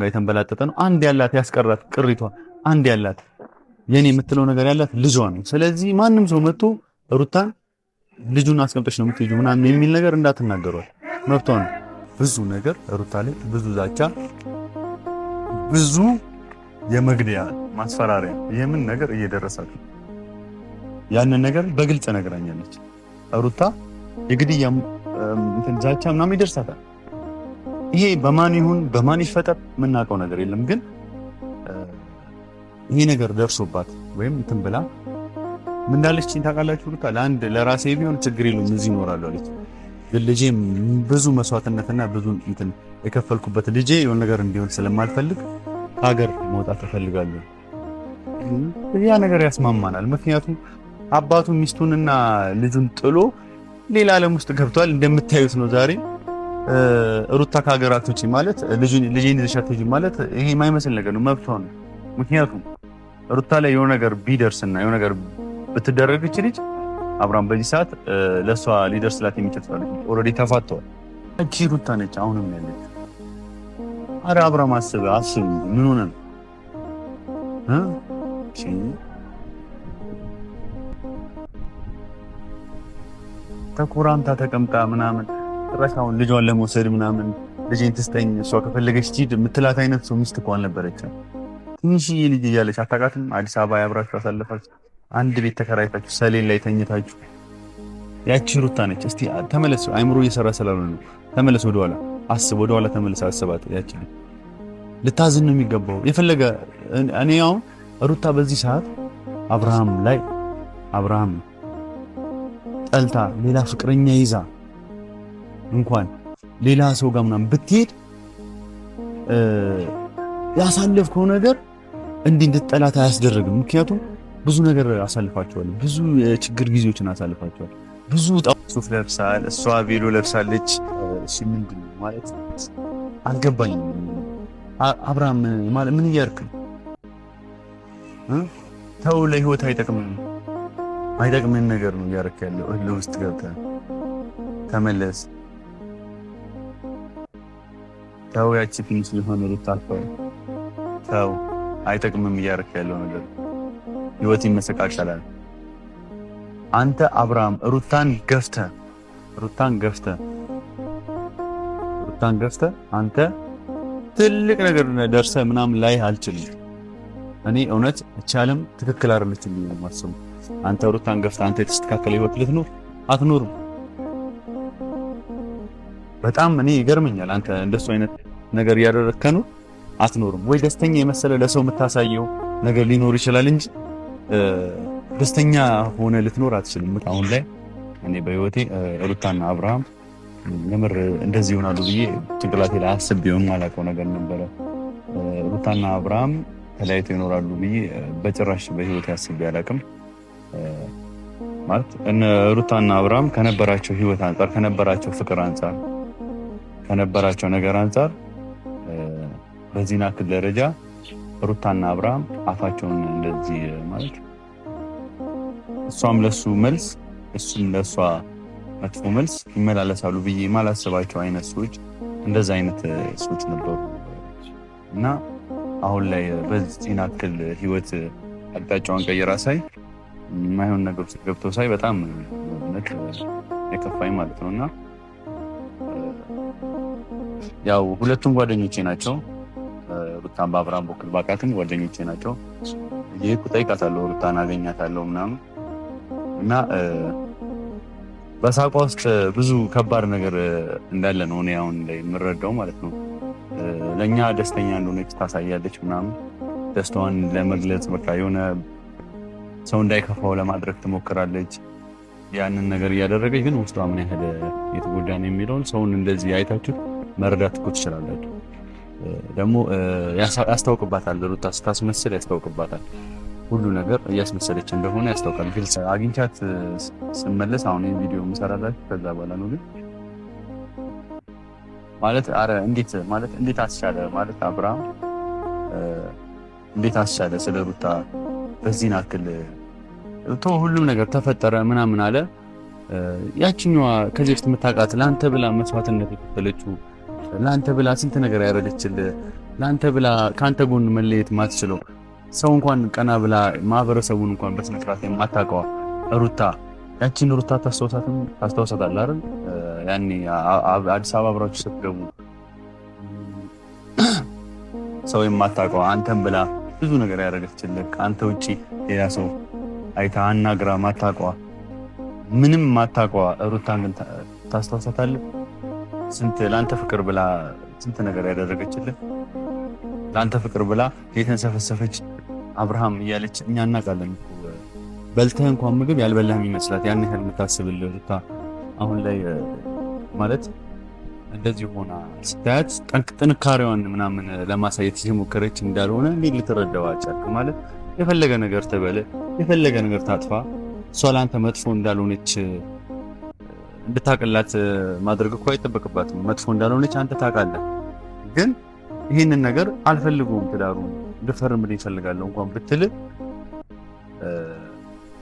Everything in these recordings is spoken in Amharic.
ጋር የተንበላጠጠ ነው። አንድ ያላት ያስቀራት ቅሪቷ አንድ ያላት የኔ የምትለው ነገር ያላት ልጇ ነው። ስለዚህ ማንም ሰው መጥቶ ሩታን ልጁን አስቀምጠሽ ነው የምትሄጂው ምናምን የሚል ነገር እንዳትናገሯል፣ መብቷ ነው። ብዙ ነገር ሩታ ላይ ብዙ ዛቻ፣ ብዙ የመግደያ ማስፈራሪያ የምን ነገር እየደረሳት ያንን ነገር በግልጽ ነግራኛለች። ሩታ የግድያ ዛቻ ምናምን ይደርሳታል። ይሄ በማን ይሁን በማን ይፈጠር የምናውቀው ነገር የለም። ግን ይሄ ነገር ደርሶባት ወይም እንትን ብላ ምን እንዳለች ታውቃላችሁ? ሩታ ለአንድ ለራሴ ቢሆን ችግር የለውም እዚህ እኖራለሁ አለች። ግን ልጄ ብዙ መስዋዕትነትና ብዙ እንትን የከፈልኩበት ልጄ የሆነ ነገር እንዲሆን ስለማልፈልግ ሀገር መውጣት እፈልጋለሁ። ያ ነገር ያስማማናል። ምክንያቱም አባቱ ሚስቱንና ልጁን ጥሎ ሌላ ዓለም ውስጥ ገብቷል። እንደምታዩት ነው ዛሬ ሩታ ከሀገራት ውጪ ማለት ልጄን ይዘሻት ሂጂ ማለት ይሄ የማይመስል ነገር ነው፣ መብቷ ነው። ምክንያቱም ሩታ ላይ የሆነ ነገር ቢደርስና የሆነ ነገር ብትደረግ እቺ ልጅ አብርሃም በዚህ ሰዓት ለሷ ሊደርስላት የሚችል ሰው ኦልሬዲ ተፋተዋል። እቺ ሩታ ነች አሁንም ያለች። አረ አብርሃም አስብ ምን ሆነ ነው ተኮራምታ ተቀምጣ ምናምን ራሳውን ልጇን ለመውሰድ ምናምን ልጄን ትስጠኝ እሷ ከፈለገች ትሂድ የምትላት አይነት ሰው ሚስት እኮ አልነበረችም። ትንሽዬ ልጅ እያለች አታውቃትም? አዲስ አበባ ያብራችሁ አሳልፋችሁ አንድ ቤት ተከራይታችሁ ሰሌን ላይ ተኝታችሁ ያቺ ሩታ ነች። እስቲ ተመለስ፣ አይምሮ እየሰራ ስላልሆነ ነው። ተመለስ፣ ወደኋላ አስብ፣ ወደኋላ ተመለስ፣ አስባት። ያቺ ልታዝን ነው የሚገባው። የፈለገ እኔ አሁን ሩታ በዚህ ሰዓት አብርሃም ጠልታ ሌላ ፍቅረኛ ይዛ እንኳን ሌላ ሰው ጋር ምናምን ብትሄድ ያሳለፍከው ነገር እንድትጠላት አያስደርግም። ምክንያቱም ብዙ ነገር አሳልፋቸዋል፣ ብዙ የችግር ጊዜዎችን አሳልፋቸዋል። ብዙ ሱፍ ለብሳል፣ እሷ ቬሎ ለብሳለች። እሺ ምንድን ማለት አልገባኝም። አብርሃም ማለት ምን እያርክ ተው፣ ለህይወት አይጠቅምን ነገር ነው እያረክ ያለው። እህል ውስጥ ገብተህ ተመለስ። ተው፣ ያቺ ትንሽ ሊሆን ሩታፈው ተው፣ አይጠቅምም እያረክ ያለው ነገር። ህይወት ይመሰቃቀላል። አንተ አብርሃም ሩታን ገፍተህ አንተ ትልቅ ነገር ደርሰህ ምናምን ላይ አልችልም። እኔ እውነት እቻለም ትክክል አይደለችም ብዬ ነው የማስበው። አንተ ሩታን ገፍተህ አንተ የተስተካከለ ህይወት ልትኖር አትኖርም። በጣም እኔ ይገርመኛል። አንተ እንደሱ አይነት ነገር እያደረግከ ነው አትኖርም ወይ? ደስተኛ የመሰለ ለሰው የምታሳየው ነገር ሊኖር ይችላል እንጂ ደስተኛ ሆነ ልትኖር አትችልም። አሁን ላይ እኔ በህይወቴ ሩታና አብርሃም የምር እንደዚህ ይሆናሉ ብዬ ጭንቅላቴ ላይ አስቤውም የማላውቀው ነገር ነበረ። ሩታና አብርሃም ተለያይተው ይኖራሉ ብዬ በጭራሽ በህይወቴ አስቤ አላውቅም። ማለት እነ ሩታና አብርሃም ከነበራቸው ህይወት አንጻር፣ ከነበራቸው ፍቅር አንጻር፣ ከነበራቸው ነገር አንጻር በዚህና ክል ደረጃ ሩታና አብርሃም አፋቸውን እንደዚህ ማለት እሷም ለሱ መልስ እሱም ለሷ መጥፎ መልስ ይመላለሳሉ ብዬ ማላስባቸው አይነት ሰዎች እንደዛ አይነት ሰዎች ነበሩ እና አሁን ላይ በዚህና ክል ህይወት አቅጣጫውን ቀይራ ሳይ የማይሆን ነገር ውስጥ ገብቶ ሳይ በጣም የከፋኝ ማለት ነው። እና ያው ሁለቱም ጓደኞቼ ናቸው። ሩታን በአብርሃም በኩል ባቃትም ጓደኞቼ ናቸው። ይሄ እጠይቃታለሁ፣ ሩታን አገኛታለሁ ምናምን እና በሳቋ ውስጥ ብዙ ከባድ ነገር እንዳለ ነው እኔ አሁን ላይ የምረዳው ማለት ነው። ለእኛ ደስተኛ እንደሆነች ታሳያለች ምናምን ደስታዋን ለመግለጽ በቃ የሆነ ሰው እንዳይከፋው ለማድረግ ትሞክራለች። ያንን ነገር እያደረገች ግን ውስጧ ምን ያህል የተጎዳ ነው የሚለውን ሰውን እንደዚህ አይታችሁ መረዳት እኮ ትችላላችሁ። ደግሞ ያስታውቅባታል። ሩታ ስታስመስል ያስታውቅባታል። ሁሉ ነገር እያስመሰለች እንደሆነ ያስታውቃል። ግልጽ አግኝቻት ስመለስ አሁን ይሄን ቪዲዮ የምሰራላችሁ ከዛ በኋላ ነው። ግን ማለት እንዴት አስቻለ ማለት አብርሃም እንዴት አስቻለ ስለ ሩታ በዚህን አክል ሁሉም ነገር ተፈጠረ ምናምን አለ። ያቺኛዋ ከዚህ በፊት የምታውቃት ለአንተ ብላ መስዋዕትነት የከፈለችው ለአንተ ብላ ስንት ነገር ያደረገችልህ ላንተ ብላ ካንተ ጎን መለየት ማትችለው ሰው እንኳን ቀና ብላ ማህበረሰቡን እንኳን በስነ ስርዓት የማታውቀው ሩታ ያቺን ሩታ ታስታውሳታለህ አይደል? ያኔ አዲስ አበባ አብራችሁ ስትገቡ ሰው የማታውቀው አንተን ብላ ብዙ ነገር ያደረገችልህ ከአንተ ውጪ ሌላ ሰው አይታ አናግራ ማታውቀው ምንም ማታውቀው ሩታን ግን ታስታውሳታለህ? ስንት ላንተ ፍቅር ብላ ስንት ነገር ያደረገችልህ ላንተ ፍቅር ብላ የተንሰፈሰፈች አብርሃም እያለች እኛ እናውቃለን። በልተህ እንኳን ምግብ ያልበላህም ይመስላት ያን ያህል የምታስብልህ ሩታ አሁን ላይ ማለት እንደዚህ ሆና ስታያት ጥንካሬዋን ምናምን ለማሳየት እየሞከረች እንዳልሆነ እንዴት ልትረዳው አልቻልክ? ማለት የፈለገ ነገር ትበል የፈለገ ነገር ታጥፋ እሷ ላንተ መጥፎ እንዳልሆነች እንድታቀላት ማድረግ እኮ አይጠበቅባትም። መጥፎ እንዳልሆነች አንተ ታውቃለህ። ግን ይህንን ነገር አልፈልጉም ትዳሩ እንድፈርምልኝ እፈልጋለሁ እንኳን ብትል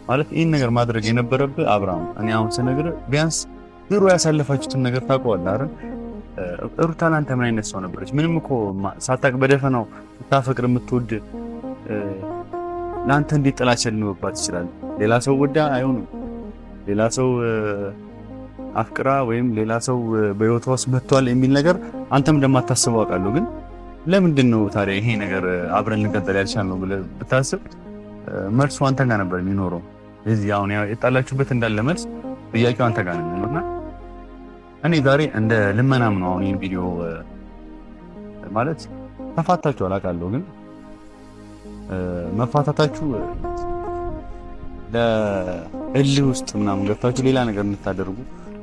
ማለት ይህን ነገር ማድረግ የነበረብህ አብርሃም፣ እኔ አሁን ስነግርህ ቢያንስ ድሮ ያሳለፋችሁትን ነገር ታውቀዋለህ አይደል? ሩታ ላንተ ምን አይነት ሰው ነበረች? ምንም እኮ ሳታውቅ በደፈናው የምታፈቅር የምትወድ ላንተ እንዴት ጥላቻ ሊኖርባት ይችላል? ሌላ ሰው ወዳ አይሆንም። ሌላ ሰው አፍቅራ ወይም ሌላ ሰው በህይወቷ ውስጥ መጥቷል የሚል ነገር አንተም እንደማታስበው አውቃለሁ። ግን ለምንድን ነው ታዲያ ይሄ ነገር አብረን ልንቀጥል ያልቻልነው ብለህ ብታስብ መልሱ አንተ ጋር ነበር የሚኖረው። እዚህ አሁን የጣላችሁበት እንዳለ መልስ ጥያቄው አንተ ጋር ነው የሚኖርና እኔ ዛሬ እንደ ልመናም ነው አሁን ይሄን ቪዲዮ ማለት ተፋታችሁ አላውቃለሁ። ግን መፋታታችሁ ለእልህ ውስጥ ምናምን ገብታችሁ ሌላ ነገር እንድታደርጉ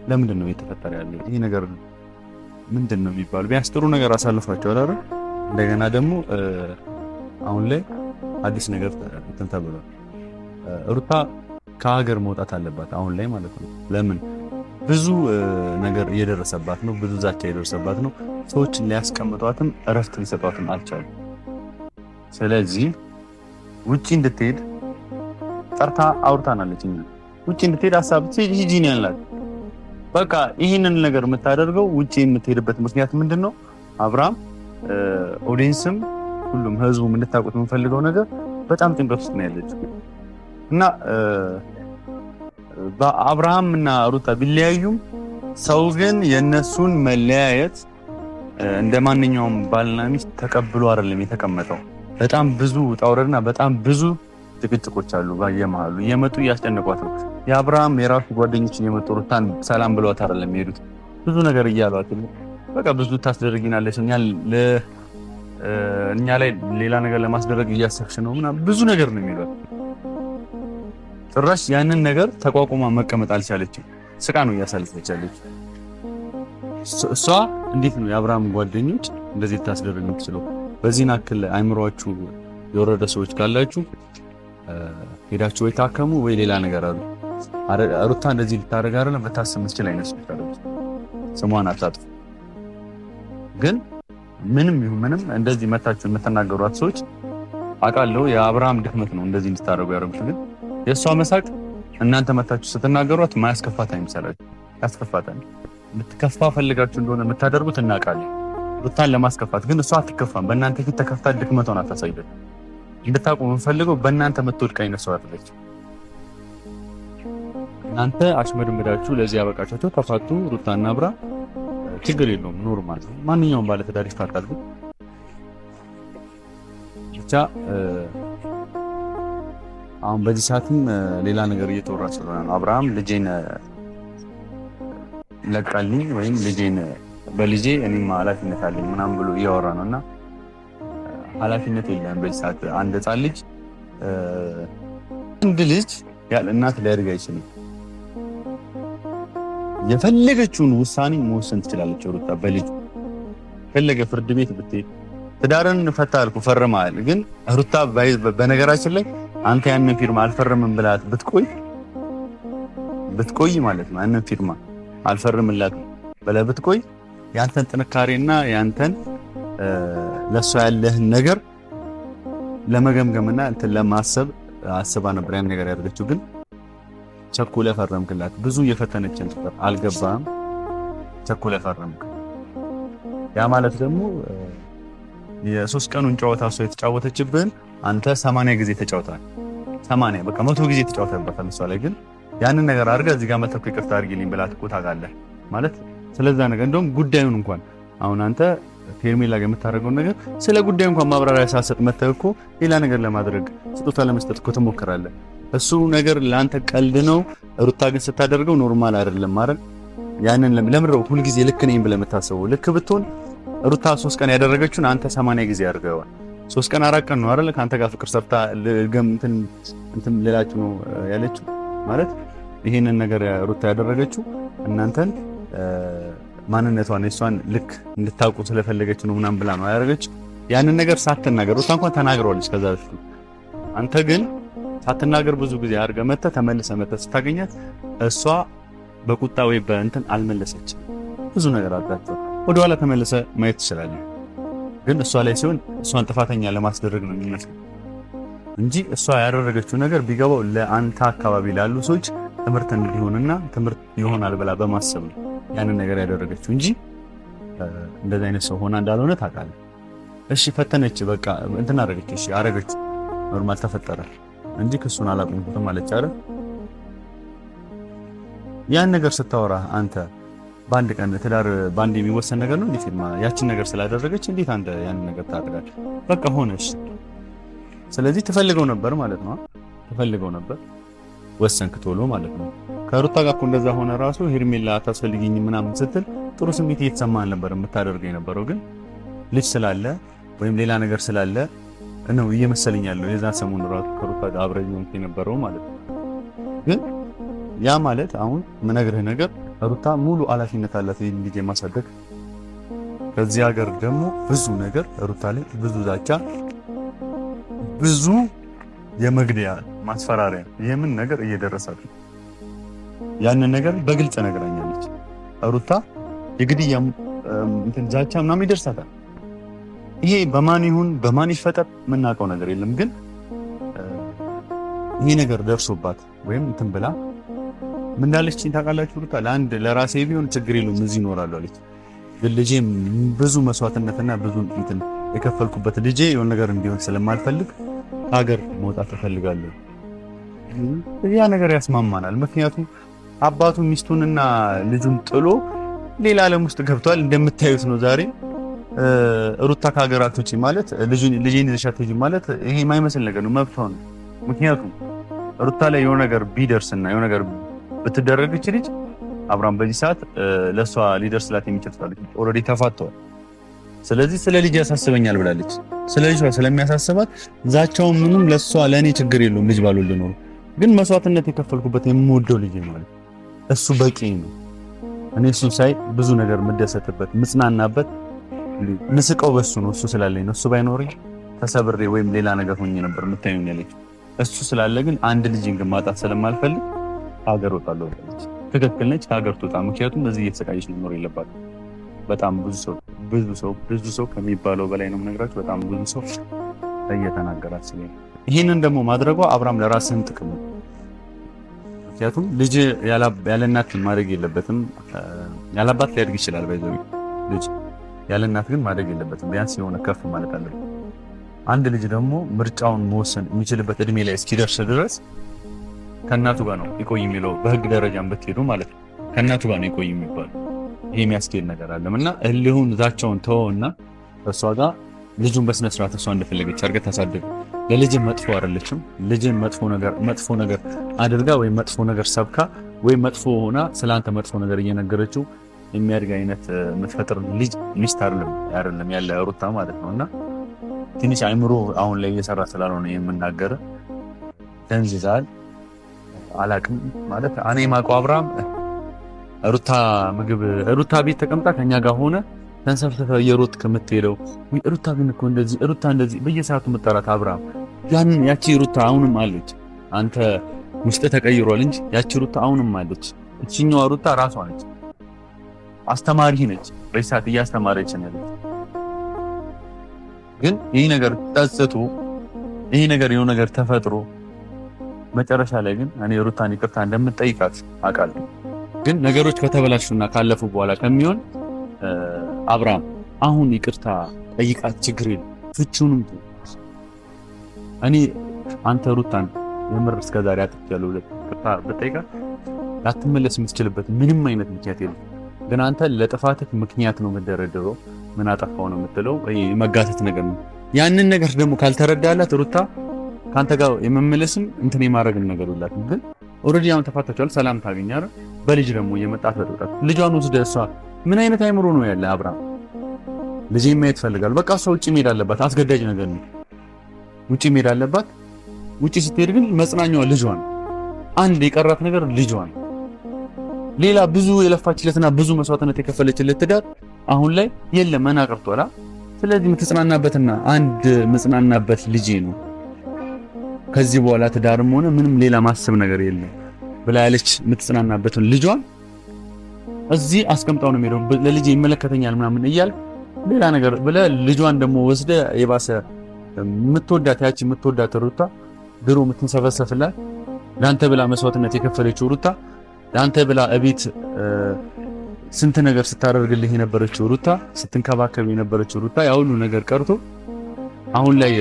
ለምንድን ነው እየተፈጠረ ያለው? ይሄ ነገር ምንድን ነው የሚባለው? ቢያንስ ጥሩ ነገር አሳልፋችኋል አይደል? እንደገና ደግሞ አሁን ላይ አዲስ ነገር እንትን ተብሏል። ሩታ ከሀገር መውጣት አለባት አሁን ላይ ማለት ነው። ለምን? ብዙ ነገር እየደረሰባት ነው። ብዙ ዛቻ እየደረሰባት ነው። ሰዎችን ሊያስቀምጧትም እረፍት ሊሰጧትም አልቻሉም። ስለዚህ ውጪ እንድትሄድ ጠርታ አውርታናለች። ውጪ እንድትሄድ ሀሳብ ሂጂ ነው ያላት። በቃ ይህንን ነገር የምታደርገው ውጪ የምትሄድበት ምክንያት ምንድን ነው? አብርሃም ኦዲየንስም ሁሉም ህዝቡም እንድታውቁት የምንፈልገው ነገር በጣም ጭንቀት ውስጥ ነው ያለችው እና በአብርሃም እና ሩታ ቢለያዩም ሰው ግን የነሱን መለያየት እንደ ማንኛውም ባልና ሚስት ተቀብሎ አይደለም የተቀመጠው። በጣም ብዙ ጣውረድና በጣም ብዙ ጭቅጭቆች አሉ። በየመሃሉ እየመጡ እያስጨነቋት ነው። የአብርሃም የራሱ ጓደኞችን እየመጡ ሩታን ሰላም ብለዋት አይደለም የሚሄዱት። ብዙ ነገር እያሏት በቃ ብዙ ታስደርጊናለች፣ እኛ ላይ ሌላ ነገር ለማስደረግ እያሰብሽ ነው ምናምን ብዙ ነገር ነው የሚሏት። ጭራሽ ያንን ነገር ተቋቁማ መቀመጥ አልቻለችም። ስቃ ነው እያሳለፈች ያለች። እሷ እንዴት ነው የአብርሃም ጓደኞች እንደዚህ ታስደርግ የምትችለው? በዚህን አክል አይምሯችሁ የወረደ ሰዎች ካላችሁ ሄዳችሁ ወይ ታከሙ ወይ ሌላ ነገር አሉ። ሩታ እንደዚህ ልታደርግ አይደለም በታስብ መስችል አይነት ሰዎች አሉ። ስሟን አታጥፉ። ግን ምንም ይሁን ምንም እንደዚህ መታችሁ የምትናገሯት ሰዎች አውቃለሁ የአብርሃም ድክመት ነው እንደዚህ እንድታደርጉ ያደረጉት። ግን የእሷ መሳቅ እናንተ መታችሁ ስትናገሯት ማያስከፋት አይምሰላችሁ። ያስከፋታል። ልትከፋ ፈልጋችሁ እንደሆነ የምታደርጉት እናውቃለን። ሩታን ለማስከፋት ግን እሷ አትከፋም። በእናንተ ፊት ተከፍታ ድክመቷን አታሳይበት። እንድታውቁ የምንፈልገው በእናንተ የምትወድቅ አይነት ሰው አይደለች። እናንተ አሽመድምዳችሁ ለዚህ ያበቃቻቸው ተፋቱ። ሩታና አብራ ችግር የለውም ኖርማል ነው። ማንኛውም ባለ ትዳር ይፋታል። ብቻ አሁን በዚህ ሰዓትም ሌላ ነገር እየተወራ ስለሆነ ነው። አብርሃም ልጄን ለቃልኝ ወይም ልጄን በልጄ እኔም ኃላፊነት አለኝ ምናምን ብሎ እያወራ ነው እና ኃላፊነት የለም በዚህ ሰዓት። አንድ ህፃን ልጅ አንድ ልጅ ያለ እናት ሊያድግ አይችልም። የፈለገችውን ውሳኔ መወሰን ትችላለች ሩታ በልጁ። ፈለገ ፍርድ ቤት ብትሄድ ትዳርን ፈታ አልኩ ፈርመሃል። ግን ሩታ በነገራችን ላይ አንተ ያንን ፊርማ አልፈርምም ብላት ብትቆይ ማለት ነው ያንን ፊርማ አልፈርምላትም ብለህ ብትቆይ ያንተን ጥንካሬና ያንተን ለሷ ያለህን ነገር ለመገምገምና እንትን ለማሰብ አስባ ነበር ያን ነገር ያደረገችው። ግን ቸኩለህ ፈረምክላት። ብዙ የፈተነችን ነበር አልገባም። ቸኩለህ ፈረምክ። ያ ማለት ደግሞ የሶስት ቀኑን ጨዋታ እሷ የተጫወተችብን አንተ 80 ጊዜ ተጫውተሃል። 80 በቃ 100 ጊዜ ተጫውተህበታል እሷ ላይ። ግን ያንን ነገር አድርገህ እዚህ ጋር መተኩ ይቅርታ አድርጊልኝ ብላት እኮ ታውቃለህ ማለት ስለዛ ነገር እንደውም ጉዳዩን እንኳን አሁን አንተ ሄርሜላ ጋር የምታደርገውን ነገር ስለ ጉዳዩ እንኳን ማብራሪያ ሳሰጥ መተህ እኮ ሌላ ነገር ለማድረግ ስጦታ ለመስጠት እኮ ትሞክራለህ። እሱ ነገር ለአንተ ቀልድ ነው። ሩታ ግን ስታደርገው ኖርማል አይደለም ማለት ያንን ለምንድነው ሁሉ ጊዜ ልክ ነኝ ብለህ የምታስበው? ልክ ብትሆን ሩታ 3 ቀን ያደረገችውን አንተ 80 ጊዜ አድርገዋል። 3 ቀን 4 ቀን ነው አይደል ካንተ ጋር ፍቅር ሰርታ እንትን ሌላችሁ ነው ያለችው ማለት ይሄንን ነገር ሩታ ያደረገችው እናንተን ማንነቷን እሷን ልክ እንድታውቁ ስለፈለገች ነው ምናምን ብላ ነው ያደረገችው። ያንን ነገር ሳትናገር ሩታ እንኳን ተናግረዋለች ከዛ በፊት። አንተ ግን ሳትናገር ብዙ ጊዜ አድርገህ መተህ ተመልሰህ ስታገኛት እሷ በቁጣ ወይ በእንትን አልመለሰችም። ብዙ ነገር አጣጣው ወደኋላ ተመልሰህ ማየት ትችላለህ። ግን እሷ ላይ ሲሆን እሷን ጥፋተኛ ለማስደረግ ነው የሚመስለው እንጂ እሷ ያደረገችው ነገር ቢገባው ለአንተ አካባቢ ላሉ ሰዎች ትምህርት እንዲሆንና ትምህርት ይሆናል ብላ በማሰብ ነው ያንን ነገር ያደረገችው እንጂ እንደዚህ አይነት ሰው ሆና እንዳልሆነ ታውቃለህ። እሺ ፈተነች፣ በቃ እንትን አደረገች፣ እሺ አደረገች፣ ኖርማል ተፈጠረ እንጂ ክሱን አላቆምኩትም አለች አይደል? ያን ነገር ስታወራ አንተ በአንድ ቀን ትዳር በአንድ የሚወሰን ነገር ነው እንዴት? ያችን ነገር ስላደረገች እንዴት አንተ ያን ነገር ታደርጋለህ? በቃ ሆነሽ። ስለዚህ ትፈልገው ነበር ማለት ነው። ትፈልገው ነበር ወሰንክ ቶሎ ማለት ነው። ከሩታ ጋር እኮ እንደዛ ሆነ ራሱ ሄርሜላ አታስፈልጊኝ ምናምን ስትል ጥሩ ስሜት እየተሰማን ነበር የምታደርገው የነበረው። ግን ልጅ ስላለ ወይም ሌላ ነገር ስላለ ነው እየመሰለኝ ያለው የዛ ሰሞን ራሱ ከሩታ ጋር አብረኝ ነው የነበረው ማለት ነው። ግን ያ ማለት አሁን ምነግርህ ነገር ሩታ ሙሉ ኃላፊነት አላት ይሄን ልጅ የማሳደግ። ከዚህ ሀገር ደግሞ ብዙ ነገር ሩታ ላይ ብዙ ዛቻ፣ ብዙ የመግደያ ማስፈራሪያ የምን ነገር እየደረሳት ያንን ነገር በግልጽ ነግራኛለች። ሩታ የግድያ እንትን ዛቻ ምናምን ይደርሳታል። ይሄ በማን ይሁን በማን ይፈጠር የምናውቀው ነገር የለም። ግን ይሄ ነገር ደርሶባት ወይም እንትን ብላ ምን እንዳለችኝ ታውቃላችሁ? ሩታ ለራሴ ቢሆን ችግር የለውም እዚህ እኖራለሁ አለች። ግን ልጄም ብዙ መስዋዕትነትና ብዙ እንትን የከፈልኩበት ልጄ የሆነ ነገር እንዲሆን ስለማልፈልግ ሀገር መውጣት እፈልጋለሁ። ያ ነገር ያስማማናል። ምክንያቱም አባቱ ሚስቱንና ልጁን ጥሎ ሌላ ዓለም ውስጥ ገብቷል። እንደምታዩት ነው ዛሬ ሩታ ከሀገር አትወጪ ማለት ልጄን ይዘሽ አትሄጂ ማለት ይሄ የማይመስል ነገር ነው፣ መብቷ ነው። ምክንያቱም ሩታ ላይ የሆነ ነገር ቢደርስና የሆነ ነገር ብትደረግች ልጅ አብርሃም በዚህ ሰዓት ለሷ ሊደርስላት የሚችል ኦልሬዲ ተፋተዋል። ስለዚህ ስለ ልጅ ያሳስበኛል ብላለች። ስለ ልጅ ስለሚያሳስባት ዛቻው ምንም ለሷ ለኔ ችግር የለውም ልጅ ባልወልድ ነው፣ ግን መስዋዕትነት የከፈልኩበት የምወደው ልጅ ማለት እሱ በቂ ነው። እኔ እሱን ሳይ ብዙ ነገር የምደሰትበት ምጽናናበት ንስቀው በሱ ነው፣ እሱ ስላለኝ ነው። እሱ ባይኖርኝ ተሰብሬ ወይም ሌላ ነገር ሆኜ ነበር የምታዩኝ ያለች። እሱ ስላለ ግን አንድ ልጅን ግን ማጣት ስለማልፈልግ ሀገር ወጣለሁ ብላለች። ትክክል ነች፣ ሀገር ትወጣ። ምክንያቱም እዚህ እየተሰቃየች መኖር የለባትም። በጣም ብዙ ሰው ከሚባለው በላይ ነው የምነግራችሁ። በጣም ብዙ ሰው እየተናገራት ስለኝ ይሄንን ደግሞ ማድረጓ አብርሃም ለራስህም ጥቅም ነው። ምክንያቱም ልጅ ያለ እናት ማደግ የለበትም። ያለ አባት ሊያድግ ይችላል ባይዘው ልጅ ያለ እናት ግን ማደግ የለበትም። ቢያንስ የሆነ ከፍ ማለት አለበት። አንድ ልጅ ደግሞ ምርጫውን መወሰን የሚችልበት እድሜ ላይ እስኪደርስ ድረስ ከእናቱ ጋር ነው ይቆይ የሚለው በህግ ደረጃም ብትሄዱ ማለት ነው። ከእናቱ ጋር ነው ይቆይ የሚባለው። ይሄ የሚያስኬድ ነገር አለም እና እልሁን ዛቻውን ተወውና እሷ ጋር ልጁን በስነ ስርዓት እሷ እንደፈለገች አድርገህ ታሳድግ። ለልጅ መጥፎ አይደለችም። ልጅን መጥፎ ነገር አድርጋ ወይ መጥፎ ነገር ሰብካ ወይ መጥፎ ሆና ስላንተ መጥፎ ነገር እየነገረችው የሚያድግ አይነት የምትፈጥር ልጅ ሚስት አይደለም ያለ ሩታ ማለት ነውና ትንሽ አይምሮ አሁን ላይ እየሰራ ስላልሆነ የምናገር ደንዝዛል። አላቅም ማለት እኔ ማውቀው አብርሃም ሩታ ቤት ተቀምጣ ከኛ ጋር ሆነ ተንሰፍሰፈ የሮጥ ከምትሄደው ሩታ ግን እኮ እንደዚህ በየሰዓቱ መጣራት አብርሃም ያቺ ሩታ አሁንም አለች። አንተ ውስጥ ተቀይሯል እንጂ ያቺ ሩታ አሁንም አለች። እቺኛዋ ሩታ ራሷ ነች፣ አስተማሪ ነች። በሰዓት እያስተማረች ነው ያለች። ግን ይሄ ነገር ተጸጽቶ ይሄ ነገር የሆነ ነገር ተፈጥሮ መጨረሻ ላይ ግን እኔ ሩታን ይቅርታ እንደምትጠይቃት አውቃለሁ። ግን ነገሮች ከተበላሹና ካለፉ በኋላ ከሚሆን አብርሃም አሁን ይቅርታ ጠይቃት፣ ችግር የለም ፍቺውንም እኔ አንተ ሩታን የምር እስከዛሬ አጥቻለሁ በጠይቃ ላትመለስ የምትችልበት ምንም አይነት ምክንያት የለም። ግን አንተ ለጥፋትህ ምክንያት ነው መደረደረው ምን አጠፋው ነው የምትለው መጋተት ነገር ነው። ያንን ነገር ደግሞ ካልተረዳላት ሩታ ካንተ ጋር የመመለስም እንትን የማድረግን ነገር ይላል። ግን ኦሬዲ አሁን ተፋታችኋል፣ ሰላም ታገኛለህ። በልጅ ደግሞ እየመጣት በጥቃት ልጇን ወስደህ እሷ ምን አይነት አይምሮ ነው ያለ አብርሃም? ልጅ ማየት ፈልጋል። በቃ እሷ ውጪ መሄድ አለባት። አስገዳጅ ነገር ነው። ውጪ መሄድ አለባት። ውጪ ስትሄድ ግን መጽናኛዋ ልጇን፣ አንድ የቀራት ነገር ልጇን፣ ሌላ ብዙ የለፋችለትና ብዙ መስዋዕትነት የከፈለችለት ትዳር አሁን ላይ የለም መና ቀርቷል። ስለዚህ የምትጽናናበትና አንድ መጽናናበት ልጄ ነው ከዚህ በኋላ ትዳርም ሆነ ምንም ሌላ ማሰብ ነገር የለም ብላ ያለች የምትጽናናበትን ልጇን እዚህ አስቀምጣው ነው የሚሄደው። ለልጄ ይመለከተኛል ምናምን እያል ሌላ ነገር ብለ ልጇን ደግሞ ወስደ የባሰ የምትወዳት ያቺ የምትወዳት ሩታ ድሮ የምትንሰፈሰፍላት ላንተ ብላ መስዋዕትነት የከፈለችው ሩታ ላንተ ብላ እቤት ስንት ነገር ስታደርግልህ የነበረችው ሩታ ስትንከባከብ የነበረችው ሩታ ያ ሁሉ ነገር ቀርቶ አሁን ላይ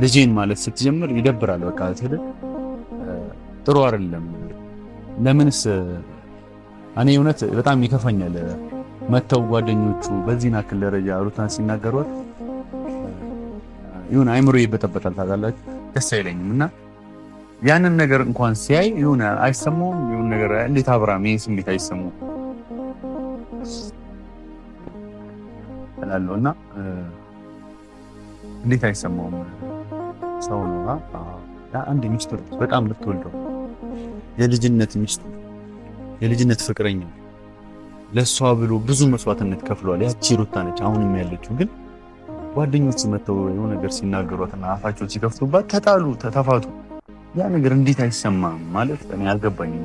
ልጄን ማለት ስትጀምር ይደብራል። በቃ ጥሩ አይደለም። ለምንስ እኔ እውነት በጣም ይከፋኛል። መተው ጓደኞቹ በዚህ ናክል ደረጃ ሩታን ሲናገሯት ይሁን አይምሮ ይበጠበጣል። ታውቃላችሁ ደስ አይለኝም። እና ያንን ነገር እንኳን ሲያይ ይሁን አይሰማውም። ይሁን ነገር እንዴት አብርሃም ይሄን ስሜት አይሰማውም እላለሁ። እና እንዴት አይሰማውም? ሰው ነው አንድ ሚስቱ በጣም ልትወልደው የልጅነት ሚስቱ የልጅነት ፍቅረኛ ለሷ ብሎ ብዙ መስዋዕትነት ከፍሏል። ያቺ ሩታ ነች አሁንም ያለችው። ግን ጓደኞቹ መተው የሆነ ነገር ሲናገሯትና አፋቸው ሲከፍቱባት ተጣሉ፣ ተፋቱ። ያ ነገር እንዴት አይሰማም ማለት እኔ አልገባኝም።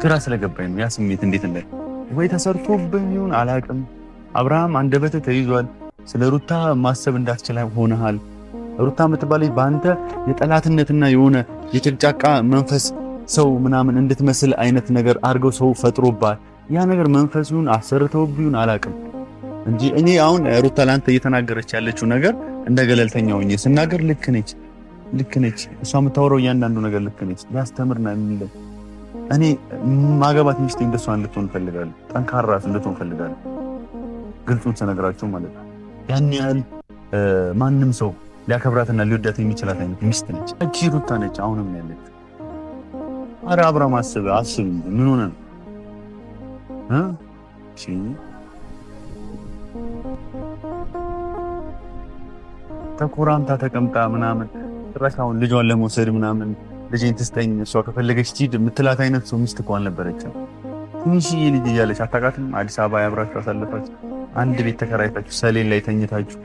ግራ ስለገባኝ ነው ያ ስሜት እንዴት እንደ ወይ ተሰርቶብኝ ይሁን አላውቅም። አብርሃም አንደበተ ተይዟል። ስለ ሩታ ማሰብ እንዳትችል ሆነሃል። ሩታ የምትባለች በአንተ የጠላትነትና የሆነ የጭቅጫቃ መንፈስ ሰው ምናምን እንድትመስል አይነት ነገር አድርገው ሰው ፈጥሮባል። ያ ነገር መንፈሱን አሰርተውብኝ አላውቅም እንጂ እኔ አሁን ሩታ ላንተ እየተናገረች ያለችው ነገር እንደ ገለልተኛ ሆኜ ስናገር ልክ ነች። እሷ የምታወራው እያንዳንዱ ነገር ልክ ነች። ያስተምርና የሚል እኔ ማገባት ሚስቴ እንደሷ እንድትሆን ፈልጋለሁ። ጠንካራ እንድትሆን ፈልጋለሁ። ግልጹን ተነግራችሁ ማለት ነው። ያን ያህል ማንም ሰው ሊያከብራትና ሊወዳት የሚችላት አይነት ሚስት ነች። እቺ ሩታ ነች አሁንም ያለች። አረ አብርሃም አስብ ምን ሆነ ነው እሺ ተኮራምታ ተቀምጣ ምናምን ራሳውን ልጇን ለመውሰድ ምናምን ልጄን ትስጠኝ እሷ ከፈለገች ትሂድ የምትላት አይነት ሰው ሚስት እኮ አልነበረችም። ትንሽዬ ልጅ እያለች አታውቃትም? አዲስ አበባ ያብራችሁ አሳልፋችሁ አንድ ቤት ተከራይታችሁ ሰሌን ላይ ተኝታችሁ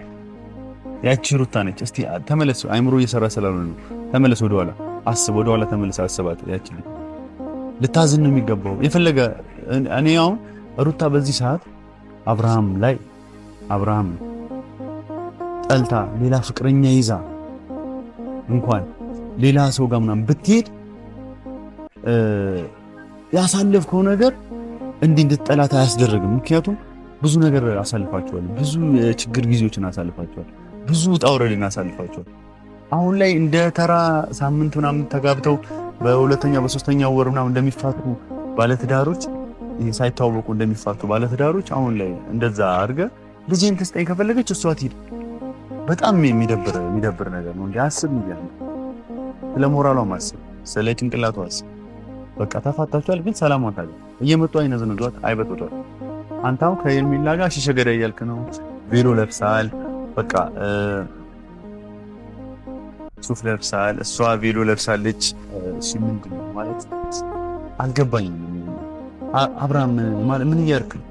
ያቺ ሩታ ነች። እስቲ ተመለስ። አይምሮ እየሰራ ስላልሆነ ነው። ተመለስ ወደኋላ አስብ። ወደኋላ ተመለስ አስባት። ያቺ ልታዝን ነው የሚገባው። የፈለገ እኔ አሁን ሩታ በዚህ ሰዓት አብርሃም ጠልታ ሌላ ፍቅረኛ ይዛ እንኳን ሌላ ሰው ጋር ምናምን ብትሄድ ያሳለፍከው ነገር እንድትጠላት አያስደርግም። ምክንያቱም ብዙ ነገር አሳልፋቸዋል። ብዙ የችግር ጊዜዎችን አሳልፋቸዋል። ብዙ ውጣ ውረድን አሳልፋቸዋል። አሁን ላይ እንደ ተራ ሳምንት ምናምን ተጋብተው በሁለተኛ በሶስተኛ ወር ምናምን እንደሚፋቱ ባለትዳሮች ሳይተዋወቁ እንደሚፋቱ ባለትዳሮች አሁን ላይ እንደዛ አድርገህ ልጄን ትስጠኝ ከፈለገች እሷ ትሂድ። በጣም የሚደብር ነገር ነው። አስብ ይያል ስለ ሞራሏ ማስብ፣ ስለ ጭንቅላቷ አስብ። በቃ ተፋታችኋል፣ ግን ሰላሟን ታዲያ እየመጡ አይነዝነዟት አይበጥጧት። አንተው ከሄርሜላ ጋር ሽሸ ገዳይ እያልክ ነው። ቬሎ ለብሳል፣ በቃ ሱፍ ለብሳል፣ እሷ ቬሎ ለብሳለች። እሺ ምንድን ነው ማለት አልገባኝም። አብርሃም ማለት ምን እያልክ ነው?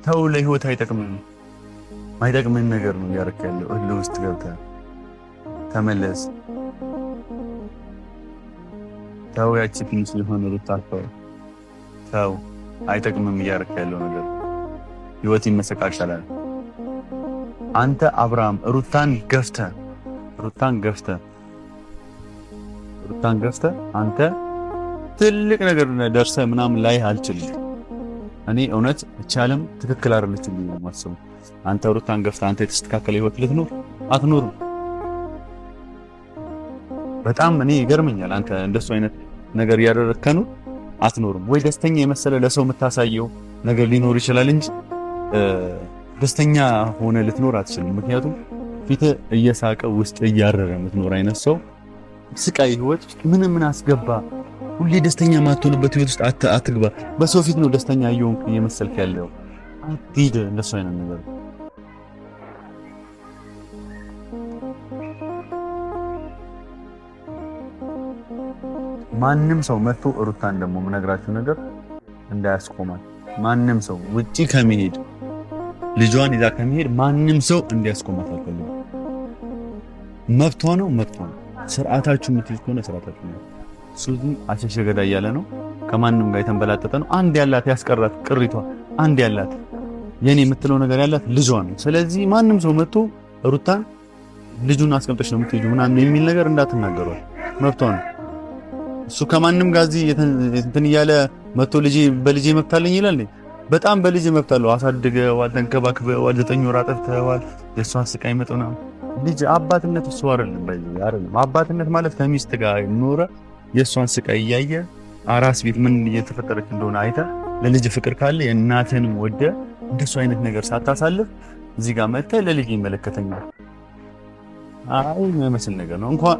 ተው፣ ለህይወት አይጠቅምም። ማይጠቅምን ነገር ነው እያደረክ ያለው። እልህ ውስጥ ገብተህ ተመለስ። ተው፣ ያቺ ትንሽ ሊሆን ሩታቸው ተው፣ አይጠቅምም እያደረክ ያለው ነገር። ህይወት ይመሰቃቀላል። አንተ አብርሃም ሩታን ገፍተህ አንተ ትልቅ ነገር ደርሰህ ምናምን ላይ አልችልም። እኔ እውነት እቻለም ትክክል አይደለችም ነው የማስበው። አንተ ሩታን ገፍተህ አንተ የተስተካከለ ህይወት ልትኖር አትኖርም። በጣም እኔ ይገርመኛል። አንተ እንደሱ አይነት ነገር ያደረግከ ነው አትኖርም ወይ? ደስተኛ የመሰለ ለሰው የምታሳየው ነገር ሊኖር ይችላል እንጂ ደስተኛ ሆነ ልትኖር አትችልም። ምክንያቱም ፊት እየሳቀ ውስጥ እያረረ የምትኖር አይነት ሰው ስቃይ ህይወት ምን አስገባ? ሁሌ ደስተኛ ማትሆንበት ህይወት ውስጥ አትግባ። በሰው ፊት ነው ደስተኛ እየሆንክ እየመሰልክ ያለው። አትሂድ እንደሱ አይነት ነገር። ማንም ሰው መጥቶ ሩታን ደግሞ የምነግራችሁ ነገር እንዳያስቆማል። ማንም ሰው ውጪ ከመሄድ ልጇን ይዛ ከመሄድ ማንም ሰው እንዲያስቆማት አልፈልግም። መብቷ ነው። ስርዓታችሁ የምትይዝ ከሆነ ስርዓታችሁ ነው። ሱዚ አሸሸገዳ እያለ ነው። ከማንም ጋር የተንበላጠጠ ነው። አንድ ያላት ያስቀራት ቅሪቷ አንድ ያላት የኔ የምትለው ነገር ያላት ልጇ ነው። ስለዚህ ማንም ሰው መጥቶ ሩታን ልጁን አስቀምጠሽ ነው የምትሄጂው ምናምን የሚል ነገር እንዳትናገሯል። መብቷ ነው። እሱ ከማንም ጋር እዚህ እንትን እያለ መጥቶ በልጄ መብት አለኝ ይላል። በጣም በልጄ መብት አለው። አሳድገዋል፣ ተንከባክበዋል፣ 9 ወር አጥፍተዋል። የእሷን ስቃይ መጥና ልጅ አባትነት እሱ አይደለም። አባትነት ማለት ከሚስት ጋር ኖረ የእሷን ስቃይ እያየ አራስ ቤት ምን እየተፈጠረች እንደሆነ አይተ ለልጅ ፍቅር ካለ የእናትህንም ወደ እንደሱ አይነት ነገር ሳታሳልፍ እዚህ ጋር መጥተህ ለልጅ ይመለከተኛል። አይ የሚመስል ነገር ነው። እንኳን